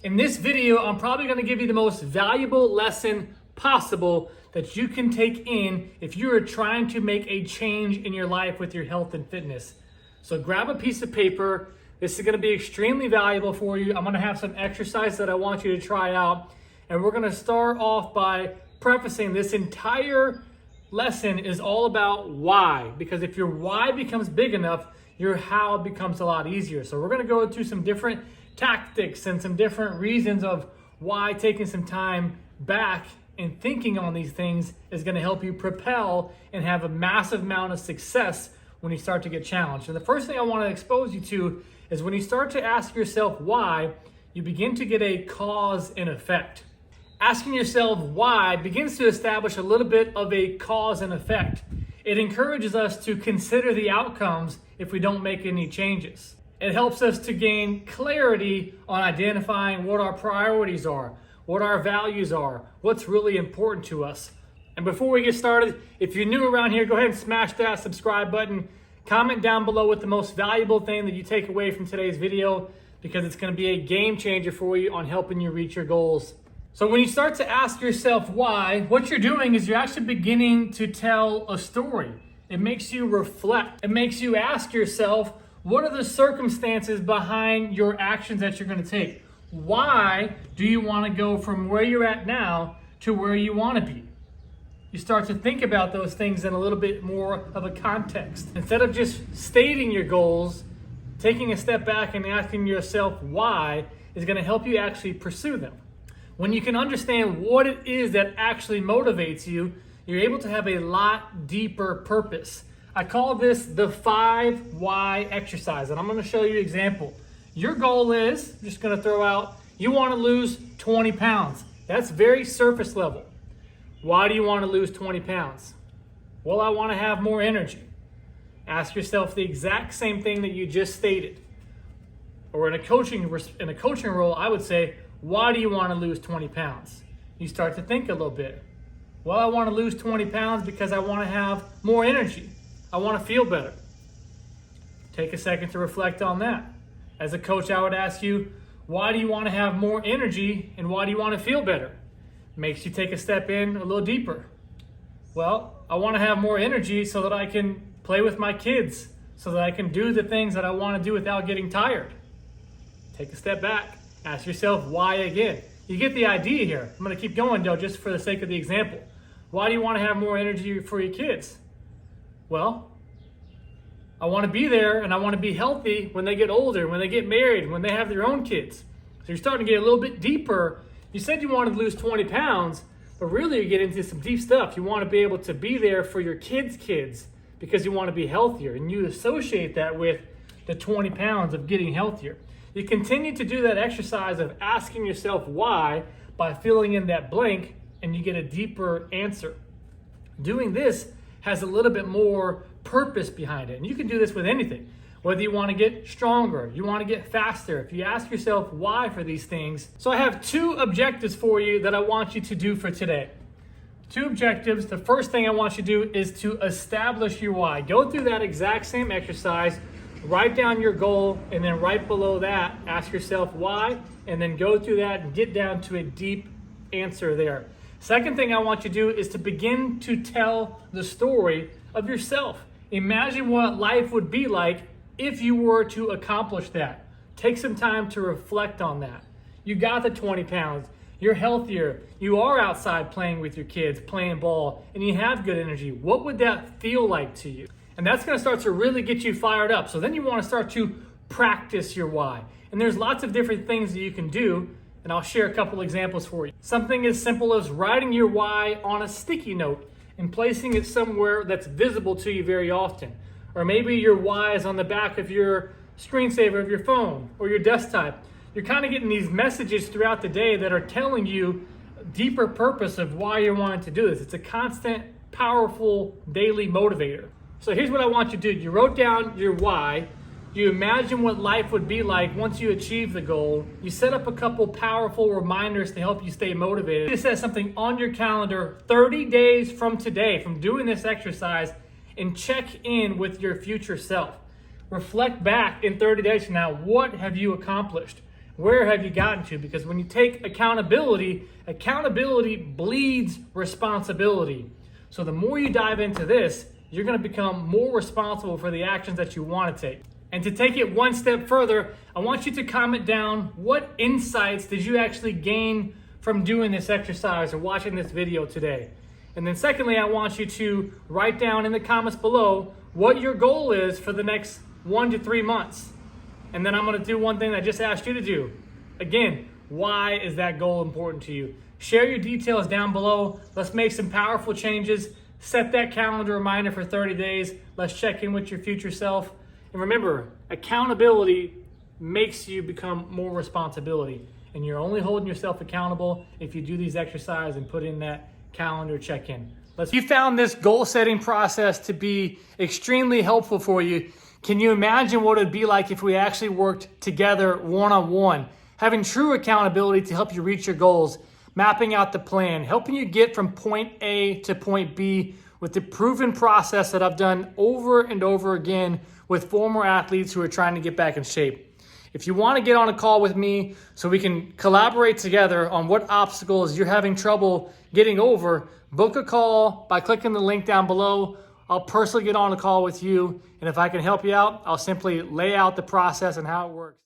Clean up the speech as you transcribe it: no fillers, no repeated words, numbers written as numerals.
In this video, I'm probably going to give you the most valuable lesson possible that you can take in if you are trying to make a change in your life with your health and fitness. So grab a piece of paper. This is going to be extremely valuable for you. I'm going to have some exercises that I want you to try out. And we're going to start off by prefacing this entire lesson is all about why. Because if your why becomes big enough, your how becomes a lot easier. So we're going to go through some different tactics and some different reasons of why taking some time back and thinking on these things is going to help you propel and have a massive amount of success when you start to get challenged. And the first thing I want to expose you to is when you start to ask yourself why, you begin to get a cause and effect. Asking yourself why begins to establish a little bit of a cause and effect. It encourages us to consider the outcomes if we don't make any changes. It helps us to gain clarity on identifying what our priorities are, what our values are, what's really important to us. And before we get started, if you're new around here, go ahead and smash that subscribe button. Comment down below what the most valuable thing that you take away from today's video, because it's going to be a game changer for you on helping you reach your goals. So when you start to ask yourself why, what you're doing is you're actually beginning to tell a story. It makes you reflect. It makes you ask yourself, what are the circumstances behind your actions that you're going to take? Why do you want to go from where you're at now to where you want to be? You start to think about those things in a little bit more of a context. Instead of just stating your goals, taking a step back and asking yourself why is going to help you actually pursue them. When you can understand what it is that actually motivates you, you're able to have a lot deeper purpose. I call this the 5 why exercise, and I'm going to show you an example. Your goal is, I'm just going to throw out, you want to lose 20 pounds. That's very surface level. Why do you want to lose 20 pounds? Well, I want to have more energy. Ask yourself the exact same thing that you just stated. Or in a coaching role, I would say, why do you want to lose 20 pounds? You start to think a little bit. Well, I want to lose 20 pounds because I want to have more energy. I want to feel better. Take a second to reflect on that. As a coach, I would ask you, why do you want to have more energy and why do you want to feel better? Makes you take a step in a little deeper. Well, I want to have more energy so that I can play with my kids, so that I can do the things that I want to do without getting tired. Take a step back. Ask yourself why again. You get the idea here. I'm going to keep going though, just for the sake of the example. Why do you want to have more energy for your kids? Well, I want to be there and I want to be healthy when they get older, when they get married, when they have their own kids. So you're starting to get a little bit deeper. You said you wanted to lose 20 pounds, but really you get into some deep stuff. You want to be able to be there for your kids because you want to be healthier, and you associate that with the 20 pounds of getting healthier. You continue to do that exercise of asking yourself why by filling in that blank, and you get a deeper answer. Doing this has a little bit more purpose behind it, and you can do this with anything. Whether you want to get stronger, you want to get faster, if you ask yourself why for these things. So I have 2 objectives for you that I want you to do for today. 2 objectives. The first thing I want you to do is to establish your why. Go through that exact same exercise. Write down your goal, and then right below that, ask yourself why, and then go through that and get down to a deep answer there. Second thing I want you to do is to begin to tell the story of yourself. Imagine what life would be like if you were to accomplish that. Take some time to reflect on that. You got the 20 pounds. You're healthier. You are outside playing with your kids, playing ball, and you have good energy. What would that feel like to you? And that's going to start to really get you fired up. So then you want to start to practice your why. And there's lots of different things that you can do, and I'll share a couple examples for you. Something as simple as writing your why on a sticky note and placing it somewhere that's visible to you very often. Or maybe your why is on the back of your screensaver of your phone or your desktop. You're kind of getting these messages throughout the day that are telling you a deeper purpose of why you're wanting to do this. It's a constant, powerful daily motivator. So here's what I want you to do. You wrote down your why. You imagine what life would be like once you achieve the goal. You set up a couple powerful reminders to help you stay motivated. You set something on your calendar 30 days from today, from doing this exercise, and check in with your future self. Reflect back in 30 days from now. What have you accomplished? where have you gotten to? Because when you take accountability, accountability bleeds responsibility. So the more you dive into this, you're going to become more responsible for the actions that you want to take. And to take it one step further, I want you to comment down what insights did you actually gain from doing this exercise or watching this video today. And then secondly, I want you to write down in the comments below what your goal is for the next 1 to 3 months. And then I'm going to do one thing that I just asked you to do. Again, why is that goal important to you? Share your details down below. Let's make some powerful changes. Set that calendar reminder for 30 days. Let's check in with your future self. And remember, accountability makes you become more responsibility. And you're only holding yourself accountable if you do these exercises and put in that calendar check-in. You found this goal setting process to be extremely helpful for you. Can you imagine what it would be like if we actually worked together one-on-one, having true accountability to help you reach your goals, mapping out the plan, helping you get from point A to point B with the proven process that I've done over and over again with former athletes who are trying to get back in shape. If you want to get on a call with me so we can collaborate together on what obstacles you're having trouble getting over, book a call by clicking the link down below. I'll personally get on a call with you, and if I can help you out, I'll simply lay out the process and how it works.